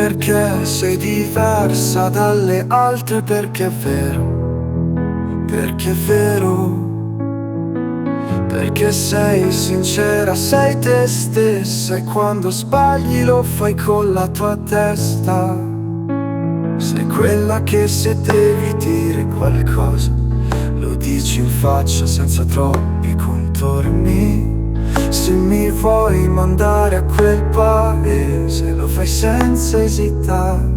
perché sei diversa dalle altre, perché è vero, perché sei sincera, sei te stessa, e quando sbagli lo fai con la tua testa. Sei quella che se devi dire qualcosa lo dici in faccia senza troppi contorni. Se mi vuoi mandare a quel paese lo fai senza esitare.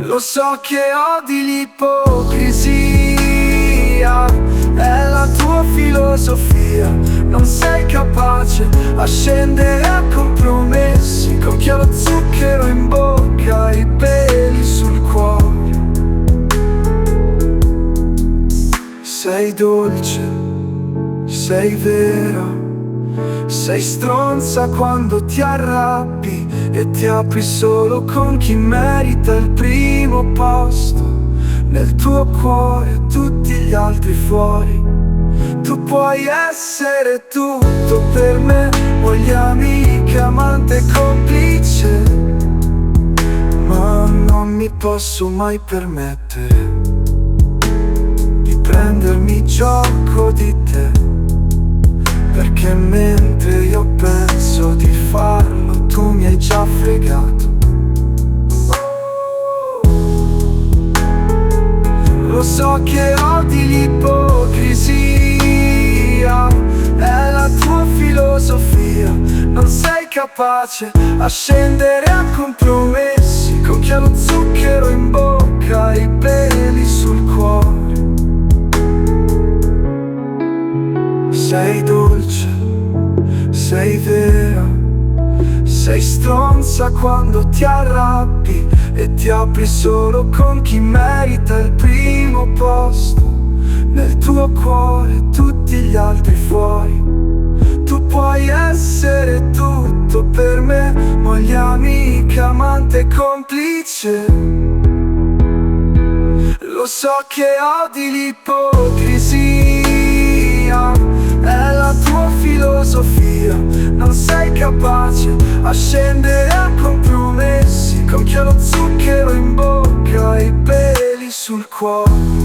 Lo so che odi l'ipocrisia, è la tua filosofia. Non sei capace a scendere a compromessi con chi ha lo zucchero in bocca e i peli sul cuore. Sei dolce, sei vera, sei stronza quando ti arrabbi e ti apri solo con chi merita il primo posto nel tuo cuore, tutti gli altri fuori. Tu puoi essere tutto per me, moglie, amica, amante, complice, ma non mi posso mai permettere di prendermi gioco di te, perché mentre io penso di farlo tu mi hai già fregato. Lo so che odi l'ipocrisia, è la tua filosofia. Non sei capace a scendere a compromessi con chi ha lo zucchero in bocca e i peli sul cuore. Sei dolce, sei vera, sei stronza quando ti arrabbi e ti apri solo con chi merita il primo posto nel tuo cuore, tutti gli altri fuori. Tu puoi essere tutto per me, moglie, amica, amante, complice. Lo so che odi l'ipocrisia, è la tua filosofia. Non sei capace a scendere a compromessi con chi ha lo zucchero in bocca e i peli sul cuore.